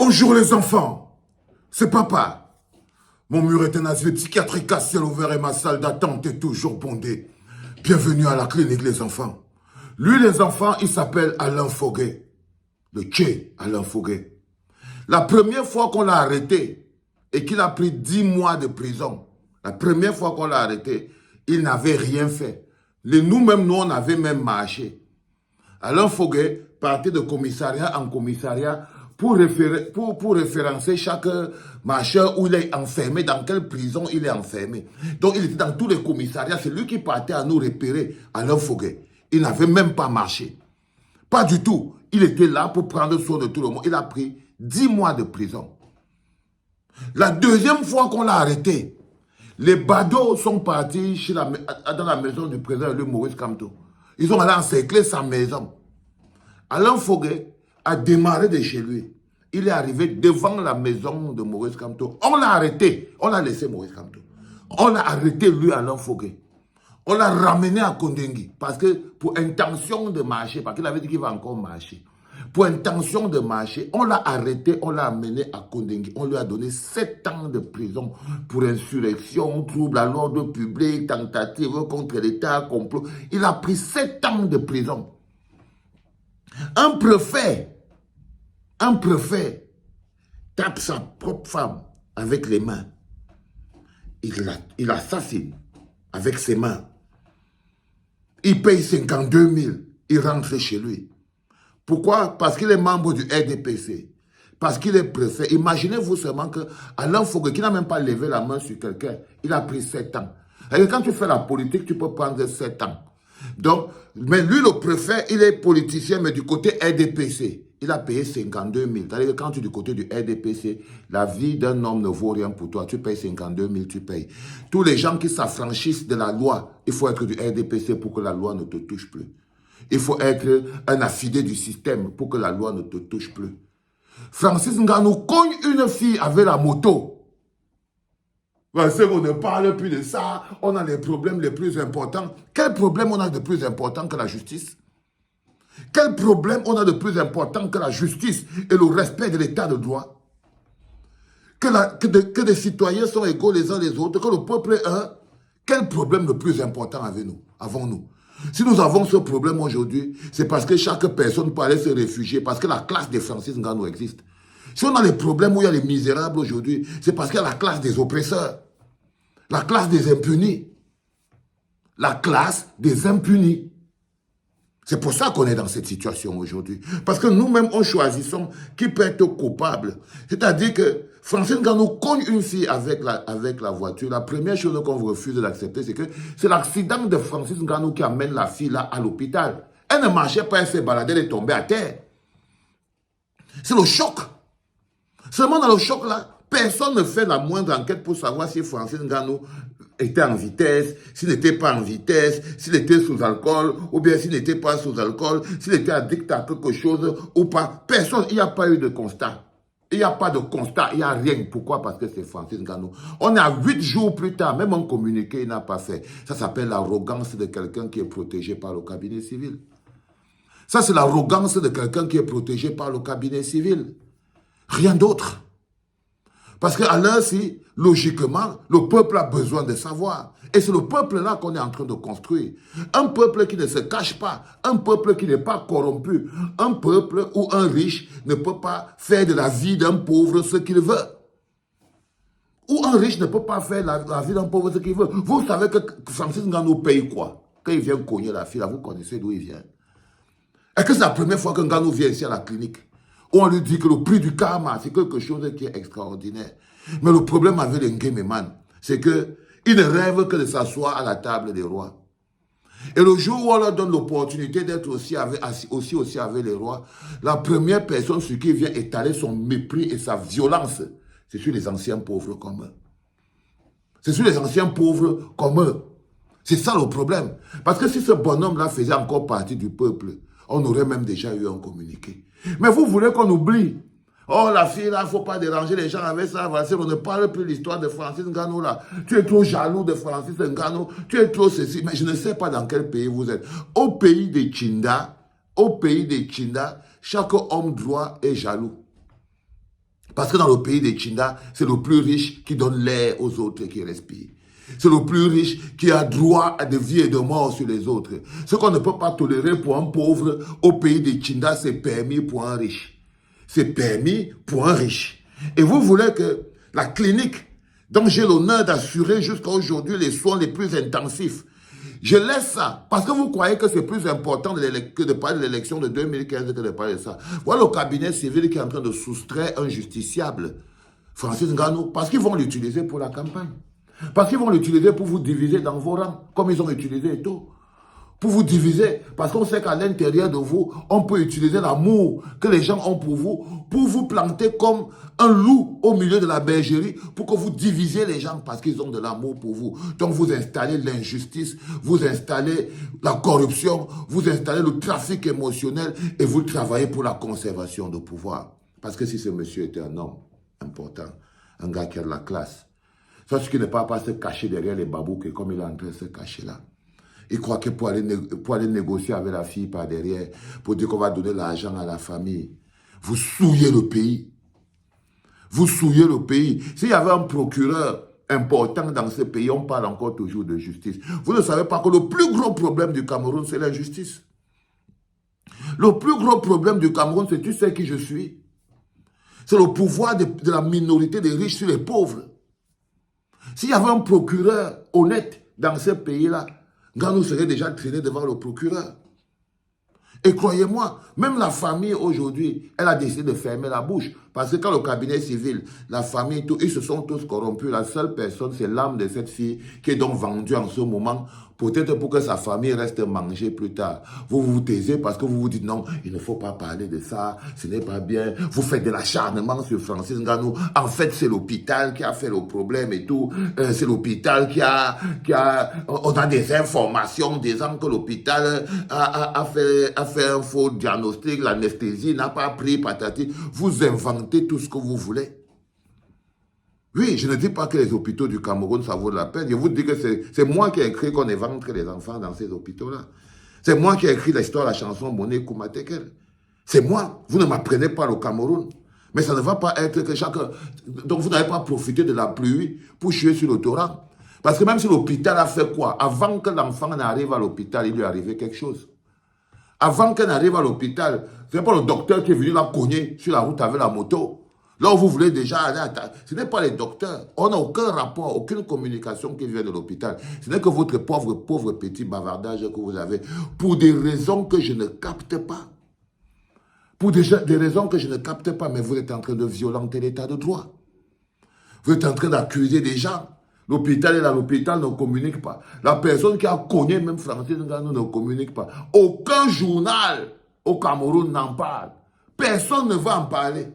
Bonjour les enfants, c'est papa. Mon mur est un asile psychiatrique à ciel ouvert et ma salle d'attente est toujours bondée. Bienvenue à la clinique les enfants. Lui les enfants, il s'appelle Alain Foguet. Le Tché Alain Foguet. La première fois qu'on l'a arrêté et qu'il a pris 10 mois de prison, la première fois qu'on l'a arrêté, il n'avait rien fait. Nous-mêmes, on avait même marché. Alain Foguet partait de commissariat en commissariat pour référencer chaque marcheur où il est enfermé, dans quelle prison il est enfermé. Donc il était dans tous les commissariats, c'est lui qui partait à nous repérer, Alain Foguet. Il n'avait même pas marché. Pas du tout. Il était là pour prendre soin de tout le monde. Il a pris 10 mois de prison. La deuxième fois qu'on l'a arrêté, les badauds sont partis dans la maison du président le Maurice Kamto. Ils ont allé encercler sa maison. Alain Foguet a démarré de chez lui. Il est arrivé devant la maison de Maurice Kamto. On l'a arrêté. On l'a laissé Maurice Kamto. On l'a arrêté lui, Alain Foguet. On l'a ramené à Kondengui. Parce que pour intention de marcher, parce qu'il avait dit qu'il va encore marcher. Pour intention de marcher, on l'a arrêté, on l'a amené à Kondengui. On lui a donné 7 ans de prison pour insurrection, trouble à l'ordre public, tentative contre l'État, complot. Il a pris 7 ans de prison. Un préfet tape sa propre femme avec les mains. Il assassine avec ses mains. Il paye 52 000. Il rentre chez lui. Pourquoi? Parce qu'il est membre du RDPC. Parce qu'il est préfet. Imaginez-vous seulement que Alain Foguet, qui n'a même pas levé la main sur quelqu'un, il a pris 7 ans. Et quand tu fais la politique, tu peux prendre 7 ans. Donc, mais lui, le préfet, il est politicien, mais du côté RDPC. Il a payé 52 000. C'est-à-dire que quand tu es du côté du RDPC, la vie d'un homme ne vaut rien pour toi. Tu payes 52 000, tu payes. Tous les gens qui s'affranchissent de la loi, il faut être du RDPC pour que la loi ne te touche plus. Il faut être un affidé du système pour que la loi ne te touche plus. Francis Ngannou cogne une fille avec la moto. Parce qu'on ne parle plus de ça, on a les problèmes les plus importants. Quel problème on a de plus important que la justice? Quel problème on a de plus important que la justice et le respect de l'état de droit? Que des citoyens sont égaux les uns les autres, que le peuple est un. Quel problème le plus important avons-nous? Si nous avons ce problème aujourd'hui, c'est parce que chaque personne peut aller se réfugier, parce que la classe des Francis Ngannou existe. Si on a les problèmes où il y a les misérables aujourd'hui, c'est parce qu'il y a la classe des oppresseurs. La classe des impunis. La classe des impunis. C'est pour ça qu'on est dans cette situation aujourd'hui. Parce que nous-mêmes, on choisissons qui peut être coupable. C'est-à-dire que Francis Ngannou cogne une fille avec la voiture. La première chose qu'on refuse d'accepter, c'est que c'est l'accident de Francis Ngannou qui amène la fille là à l'hôpital. Elle ne marchait pas, elle s'est baladée, elle est tombée à terre. C'est le choc. Seulement dans le choc là, personne ne fait la moindre enquête pour savoir si Francis Ngannou était en vitesse, s'il n'était pas en vitesse, s'il était sous alcool, ou bien s'il n'était pas sous alcool, s'il était addict à quelque chose ou pas. Personne, il n'y a pas eu de constat. Il n'y a pas de constat, il n'y a rien. Pourquoi? Parce que c'est Francis Ngannou. On est à 8 jours plus tard, même un communiqué, il n'a pas fait. Ça s'appelle l'arrogance de quelqu'un qui est protégé par le cabinet civil. Ça, c'est l'arrogance de quelqu'un qui est protégé par le cabinet civil. Rien d'autre. Parce qu'à l'heure-ci, logiquement, le peuple a besoin de savoir. Et c'est le peuple-là qu'on est en train de construire. Un peuple qui ne se cache pas, un peuple qui n'est pas corrompu, un peuple où un riche ne peut pas faire de la vie d'un pauvre ce qu'il veut. Où un riche ne peut pas faire la vie d'un pauvre ce qu'il veut. Vous savez que Francis Ngannou paye quoi? Quand il vient cogner la fille, là, vous connaissez d'où il vient. Est-ce que c'est la première fois que Ngannou vient ici à la clinique? On lui dit que le prix du karma, c'est quelque chose qui est extraordinaire. Mais le problème avec les Nguéméman, c'est qu'ils ne rêvent que de s'asseoir à la table des rois. Et le jour où on leur donne l'opportunité d'être aussi avec les rois, la première personne sur qui vient étaler son mépris et sa violence, c'est sur les anciens pauvres comme eux. C'est sur les anciens pauvres comme eux. C'est ça le problème. Parce que si ce bonhomme-là faisait encore partie du peuple, on aurait même déjà eu un communiqué. Mais vous voulez qu'on oublie. Oh, la fille là, il ne faut pas déranger les gens avec ça. On ne parle plus de l'histoire de Francis Ngannou là. Tu es trop jaloux de Francis Ngannou. Tu es trop ceci. Mais je ne sais pas dans quel pays vous êtes. Au pays des Tchinda, chaque homme droit est jaloux. Parce que dans le pays des Chinda, c'est le plus riche qui donne l'air aux autres et qui respire. C'est le plus riche qui a droit à de vie et de mort sur les autres. Ce qu'on ne peut pas tolérer pour un pauvre au pays des Chinda, c'est permis pour un riche. C'est permis pour un riche. Et vous voulez que la clinique dont j'ai l'honneur d'assurer jusqu'à aujourd'hui les soins les plus intensifs, je laisse ça parce que vous croyez que c'est plus important que de parler de l'élection de 2015 que de parler de ça. Voilà le cabinet civil qui est en train de soustraire un justiciable, Francis Ngannou, parce qu'ils vont l'utiliser pour la campagne. Parce qu'ils vont l'utiliser pour vous diviser dans vos rangs, comme ils ont utilisé et tout. Pour vous diviser, parce qu'on sait qu'à l'intérieur de vous, on peut utiliser l'amour que les gens ont pour vous planter comme un loup au milieu de la bergerie, pour que vous divisiez les gens parce qu'ils ont de l'amour pour vous. Donc vous installez l'injustice, vous installez la corruption, vous installez le trafic émotionnel et vous travaillez pour la conservation de pouvoir. Parce que si ce monsieur était un homme important, un gars qui a de la classe, sauf qu'il ne peut pas se cacher derrière les babouques comme il est en train de se cacher là. Il croit que pour aller négocier avec la fille par derrière, pour dire qu'on va donner l'argent à la famille, vous souillez le pays. Vous souillez le pays. S'il y avait un procureur important dans ce pays, on parle encore toujours de justice. Vous ne savez pas que le plus gros problème du Cameroun, c'est l'injustice. Le plus gros problème du Cameroun, c'est tu sais qui je suis. C'est le pouvoir de la minorité des riches sur les pauvres. S'il y avait un procureur honnête dans ce pays-là, Ngannou serait déjà traîné devant le procureur. Et croyez-moi, même la famille aujourd'hui, elle a décidé de fermer la bouche. Parce que quand le cabinet civil, la famille, ils se sont tous corrompus. La seule personne, c'est l'âme de cette fille qui est donc vendue en ce moment, peut-être pour que sa famille reste manger plus tard. Vous vous taisez parce que vous vous dites non, il ne faut pas parler de ça, ce n'est pas bien. Vous faites de l'acharnement sur Francis Ngannou. En fait, c'est l'hôpital qui a fait le problème et tout. C'est l'hôpital on a des informations disant que l'hôpital a fait un faux diagnostic, l'anesthésie n'a pas pris, patati. Vous inventez tout ce que vous voulez. Oui, je ne dis pas que les hôpitaux du Cameroun, ça vaut la peine. Je vous dis que c'est moi qui ai écrit qu'on évente les enfants dans ces hôpitaux-là. C'est moi qui ai écrit l'histoire de la chanson Moné Koumatekel. C'est moi. Vous ne m'apprenez pas le Cameroun. Mais ça ne va pas être que chacun... Donc vous n'avez pas profité de la pluie pour chier sur le torrent. Parce que même si l'hôpital a fait quoi, avant que l'enfant n'arrive à l'hôpital, il lui est arrivé quelque chose. Avant qu'elle n'arrive à l'hôpital, ce n'est pas le docteur qui est venu la cogner sur la route avec la moto. Là où vous voulez déjà aller à... Ce n'est pas les docteurs. On n'a aucun rapport, aucune communication qui vient de l'hôpital. Ce n'est que votre pauvre petit bavardage que vous avez pour des raisons que je ne capte pas. Pour des raisons que je ne capte pas, mais vous êtes en train de violenter l'état de droit. Vous êtes en train d'accuser des gens. L'hôpital est là, l'hôpital ne communique pas. La personne qui a cogné même Francis Ngannou ne communique pas. Aucun journal au Cameroun n'en parle. Personne ne va en parler.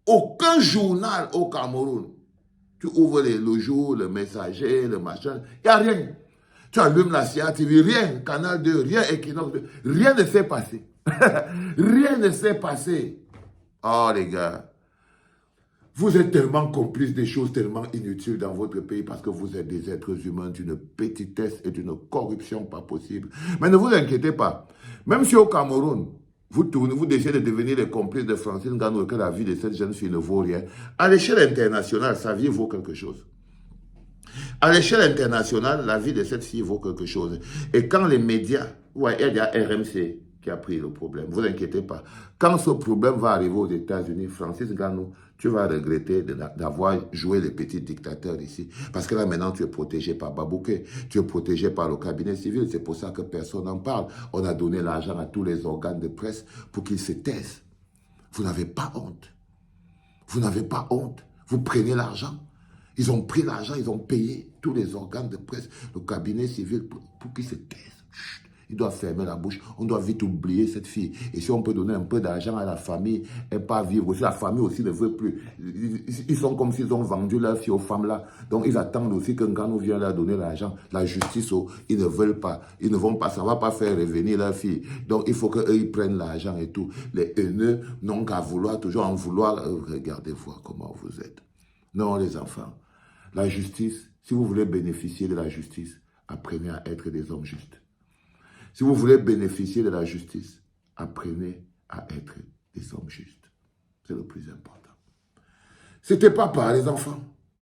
Aucun journal au Cameroun. Tu ouvres le jour, le messager, le machin, il n'y a rien. Tu allumes la CIA TV, rien. Canal 2, rien. Equinox 2, rien ne s'est passé. Rien ne s'est passé. Oh les gars. Vous êtes tellement complices des choses tellement inutiles dans votre pays parce que vous êtes des êtres humains d'une petitesse et d'une corruption pas possible. Mais ne vous inquiétez pas. Même si au Cameroun, vous décidez de devenir les complices de Francis Ngannou et que la vie de cette jeune fille ne vaut rien, à l'échelle internationale, sa vie vaut quelque chose. À l'échelle internationale, la vie de cette fille vaut quelque chose. Et quand les médias, ouais, il y a RMC qui a pris le problème, ne vous inquiétez pas. Quand ce problème va arriver aux États-Unis, Francis Ngannou, tu vas regretter d'avoir joué les petits dictateurs ici. Parce que là, maintenant, tu es protégé par Babouké. Tu es protégé par le cabinet civil. C'est pour ça que personne n'en parle. On a donné l'argent à tous les organes de presse pour qu'ils se taisent. Vous n'avez pas honte. Vous n'avez pas honte. Vous prenez l'argent. Ils ont pris l'argent, ils ont payé tous les organes de presse, le cabinet civil, pour qu'ils se taisent. Chut. Ils doivent fermer la bouche. On doit vite oublier cette fille. Et si on peut donner un peu d'argent à la famille et pas vivre aussi, la famille aussi ne veut plus. Ils sont comme s'ils ont vendu leur fille aux femmes là. Donc ils attendent aussi que Ngannou vienne leur donner l'argent. La justice, ils ne veulent pas. Ils ne vont pas, ça ne va pas faire revenir leur fille. Donc il faut qu'eux, ils prennent l'argent et tout. Les haineux n'ont qu'à vouloir, toujours en vouloir. Regardez voir comment vous êtes. Non les enfants. La justice, si vous voulez bénéficier de la justice, apprenez à être des hommes justes. Si vous voulez bénéficier de la justice, apprenez à être des hommes justes. C'est le plus important. C'était pas par les enfants.